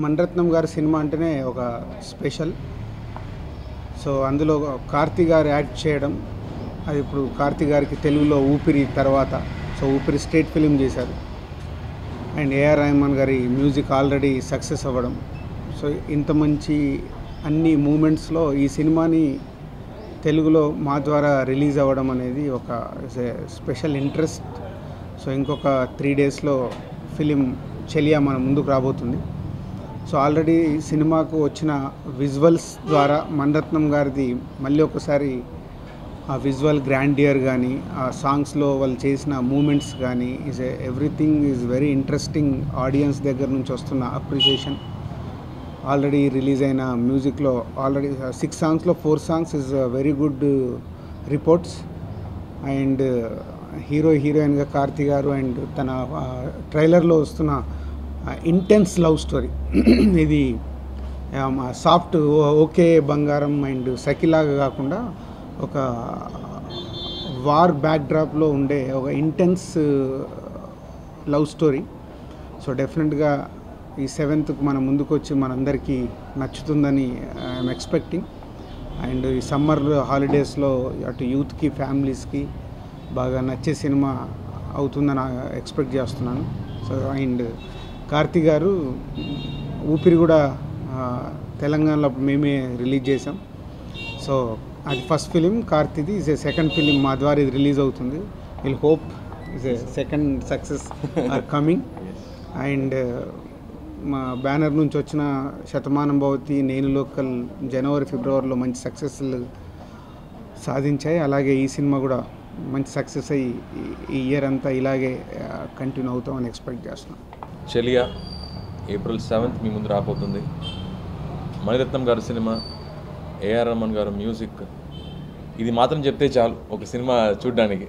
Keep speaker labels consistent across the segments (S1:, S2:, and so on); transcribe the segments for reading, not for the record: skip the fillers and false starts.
S1: మణిరత్నం గారి సినిమా అంటేనే ఒక స్పెషల్. సో అందులో కార్తీ గారు యాక్ట్ చేయడం, అది ఇప్పుడు కార్తీ గారికి తెలుగులో ఊపిరి తర్వాత, సో ఊపిరి స్టేట్ ఫిలిం చేశారు. అండ్ ఏఆర్ రెహమాన్ గారి మ్యూజిక్ ఆల్రెడీ సక్సెస్ అవ్వడం. సో ఇంత మంచి అన్ని మూమెంట్స్లో ఈ సినిమాని తెలుగులో మా ద్వారా రిలీజ్ అవ్వడం అనేది ఒక స్పెషల్ ఇంట్రెస్ట్. సో ఇంకొక 3 డేస్లో ఫిలిం చెలియా మన ముందుకు రాబోతుంది. సో ఆల్రెడీ సినిమాకు వచ్చిన విజువల్స్ ద్వారా మణిరత్నం గారిది మళ్ళీ ఒకసారి ఆ విజువల్ గ్రాండియర్ కానీ, ఆ సాంగ్స్లో వాళ్ళు చేసిన మూమెంట్స్ కానీ everything is very interesting. Audience దగ్గర నుంచి వస్తున్న అప్రిషియేషన్, ఆల్రెడీ రిలీజ్ అయిన మ్యూజిక్లో ఆల్రెడీ 6 సాంగ్స్లో 4 songs is very good reports. And హీరోయిన్గా కార్తీ గారు అండ్ తన ట్రైలర్లో వస్తున్న ఇంటెన్స్ లవ్ స్టోరీ, ఇది సాఫ్ట్ ఓకే బంగారం అండ్ సఖిలాగా కాకుండా ఒక వార్ బ్యాక్డ్రాప్లో ఉండే ఒక ఇంటెన్స్ లవ్ స్టోరీ. సో డెఫినెట్గా ఈ 7th మన ముందుకు వచ్చి మనందరికీ నచ్చుతుందని ఐఎమ్ ఎక్స్పెక్టింగ్. అండ్ ఈ సమ్మర్ హాలిడేస్లో అటు యూత్కి ఫ్యామిలీస్కి బాగా నచ్చే సినిమా అవుతుందని ఎక్స్పెక్ట్ చేస్తున్నాను. సో అండ్ కార్తీ గారు ఊపిరి కూడా తెలంగాణలో మేమే రిలీజ్ చేసాం. సో అది ఫస్ట్ ఫిలిం కార్తీది, ఇస్ ఏ సెకండ్ ఫిలిం మా ద్వారా ఇది రిలీజ్ అవుతుంది. Will hope is a second success are coming. And మా బ్యానర్ నుంచి వచ్చిన శతమానం భవతి, నేను లోకల్ జనవరి ఫిబ్రవరిలో మంచి సక్సెస్లు సాధించాయి. అలాగే ఈ సినిమా కూడా మంచి సక్సెస్ అయ్యి ఈ ఇయర్ అంతా ఇలాగే కంటిన్యూ అవుతామని ఎక్స్పెక్ట్ చేస్తున్నాం.
S2: చెలియా ఏప్రిల్ 7th మీ ముందు రాబోతుంది. మణిరత్నం గారి సినిమా, ఏఆర్ రెహమాన్ గారు మ్యూజిక్, ఇది మాత్రం చెప్తే చాలు ఒక సినిమా చూడడానికి.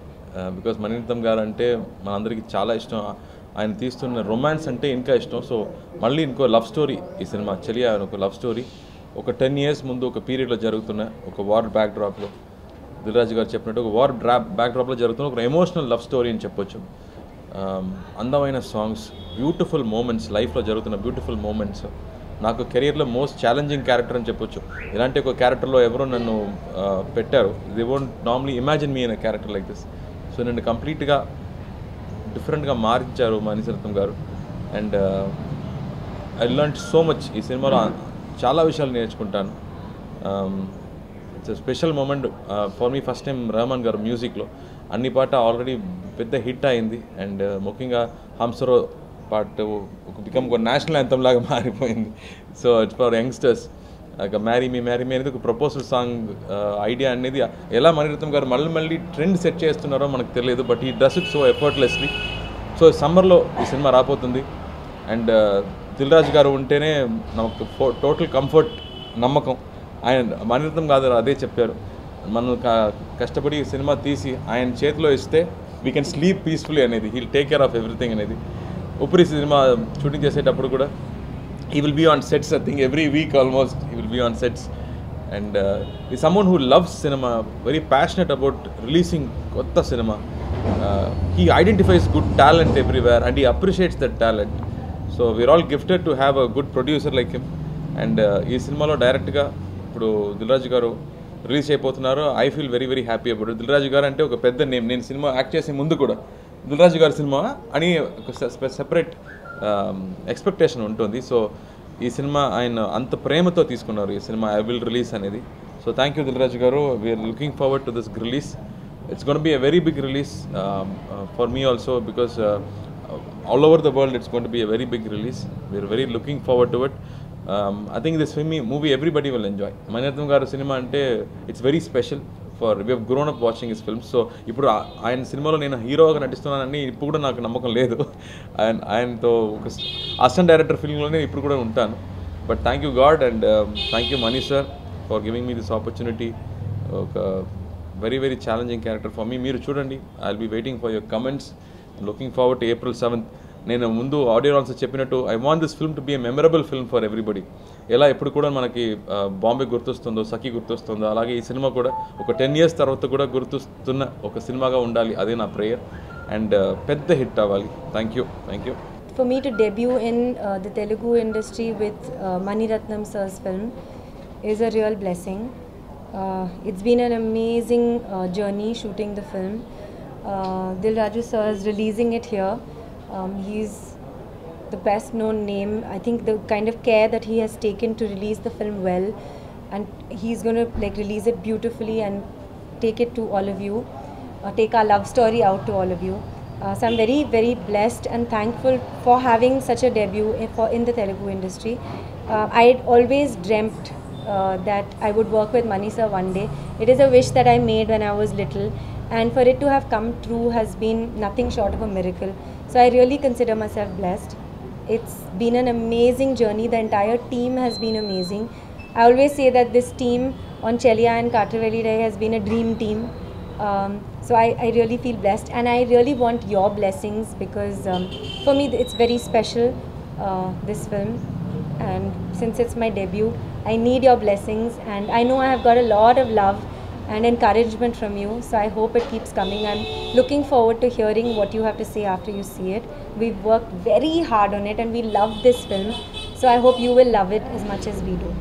S2: బికాస్ మణిరత్నం గారు అంటే మనందరికీ చాలా ఇష్టం. ఆయన తీస్తున్న రొమాన్స్ అంటే ఇంకా ఇష్టం. సో మళ్ళీ ఇంకో లవ్ స్టోరీ ఈ సినిమా చెలియా, ఒక లవ్ స్టోరీ. ఒక 10 years ముందు ఒక పీరియడ్లో జరుగుతున్న ఒక వార్ బ్యాక్డ్రాప్లో, దిల్ రాజు గారు చెప్పినట్టు ఒక వార్ బ్యాక్డ్రాప్లో జరుగుతున్న ఒక ఎమోషనల్ లవ్ స్టోరీ అని చెప్పొచ్చు. అందమైన సాంగ్స్, బ్యూటిఫుల్ మూమెంట్స్, లైఫ్లో జరుగుతున్న బ్యూటిఫుల్ మూమెంట్స్. నాకు కెరియర్లో మోస్ట్ ఛాలెంజింగ్ క్యారెక్టర్ అని చెప్పొచ్చు. ఇలాంటి ఒక క్యారెక్టర్లో ఎవరో నన్ను పెట్టారు. They won't normally imagine me in a character like this. So నన్ను కంప్లీట్గా డిఫరెంట్గా మార్చారు Mani Ratnam garu. And I learn so much. ఈ సినిమాలో చాలా విషయాలు నేర్చుకుంటాను. It's special moment for me. First time Rahman garu మ్యూజిక్లో అన్ని పాట ఆల్రెడీ పెద్ద హిట్ అయింది. అండ్ ముఖ్యంగా హంసరో పాట ఒక ఒక నేషనల్ యాంథమ్ లాగా మారిపోయింది. So it's for youngsters. Marry me అనేది ఒక ప్రపోజల్ సాంగ్ ఐడియా అనేది ఎలా మణిరత్నం గారు మళ్ళీ ట్రెండ్ సెట్ చేస్తున్నారో మనకు తెలియదు. బట్ ఈ does it so effortlessly. So సమ్మర్లో ఈ సినిమా రాబోతుంది. అండ్ దిల్ రాజు గారు ఉంటేనే నాకు టోటల్ కంఫర్ట్, నమ్మకం. ఆయన మణిరత్నం గారు అదే చెప్పారు, మనం కష్టపడి సినిమా తీసి ఆయన చేతిలో ఇస్తే వీ కెన్ స్లీప్ పీస్ఫుల్లీ అనేది. He'll take care of everything అనేది. ఊపిరి సినిమా షూటింగ్ చేసేటప్పుడు కూడా he will be on sets, I think every week almost he will be on sets. And he's someone who loves cinema, very passionate about releasing kotta cinema. He identifies good talent everywhere and he appreciates that talent. So we're all gifted to have a good producer like him. And ee cinema lo direct ga ippudu Dil Raju garu release అయిపోతున్నారు. I feel very very happy about it. Dil Raju garu అంటే ఒక పెద్ద name. నేను cinema act చేసే ముందు కూడా దిల్ రాజు గారి సినిమా అని ఒక సెపరేట్ ఎక్స్పెక్టేషన్ ఉంటుంది. సో ఈ సినిమా ఆయన అంత ప్రేమతో తీసుకున్నారు ఈ సినిమా ఐ విల్ రిలీజ్ అనేది. So thank you Dil Raju garu. We are looking forward to this release. It's gonna be a very big release for me also because all over the world it's going to be a very big release. We're very looking forward to it. I think this movie everybody will enjoy. Mani Ratnam garu సినిమా అంటే it's very special for we have grown up watching his films. So ఇప్పుడు ఆయన సినిమాలో నేను హీరోగా నటిస్తున్నానని ఇప్పుడు కూడా నాకు నమ్మకం లేదు. ఆయనతో ఒక అసిస్టెంట్ డైరెక్టర్ ఫిల్మ్లోనే ఇప్పుడు కూడా ఉంటాను. But thank you god and thank you Mani sir for giving me this opportunity. ఒక very very challenging character for me. మీరు చూడండి. I will be waiting for your comments. Looking forward to April 7th. నేను ముందు audio లాంచ్లో చెప్పినట్టు I want this film to be a memorable film for everybody. ఎలా ఎప్పుడు కూడా మనకి బాంబే గుర్తొస్తుందో, సఖీ గుర్తొస్తుందో, అలాగే ఈ సినిమా కూడా ఒక 10 years తర్వాత కూడా గుర్తొస్తున్న ఒక సినిమాగా ఉండాలి. అదే నా ప్రేయర్. అండ్ పెద్ద హిట్ అవ్వాలి. Thank you.
S3: for me to debut in the Telugu industry with Mani Ratnam sir's film is a real blessing. It's been an amazing journey shooting the film. Dil Raju sir is releasing it here. He's the best known name. I think the kind of care that he has taken to release the film well, and he's going to like release it beautifully and take it to all of you, take our love story out to all of you. So I'm very, very blessed and thankful for having such a debut in the Telugu industry. I always dreamt that I would work with Mani sir one day. It is a wish that I made when I was little, and for it to have come true has been nothing short of a miracle. So I really consider myself blessed. It's been an amazing journey. The entire team has been amazing. I always say that this team on Chelia and Katravelli Ray has been a dream team. So I really feel blessed, and I really want your blessings because for me it's very special, this film, and since it's my debut, I need your blessings, and I know I have got a lot of love and encouragement from you, so I hope it keeps coming. I'm looking forward to hearing what you have to say after you see it. We've worked very hard on it and we love this film, so I hope you will love it as much as we do.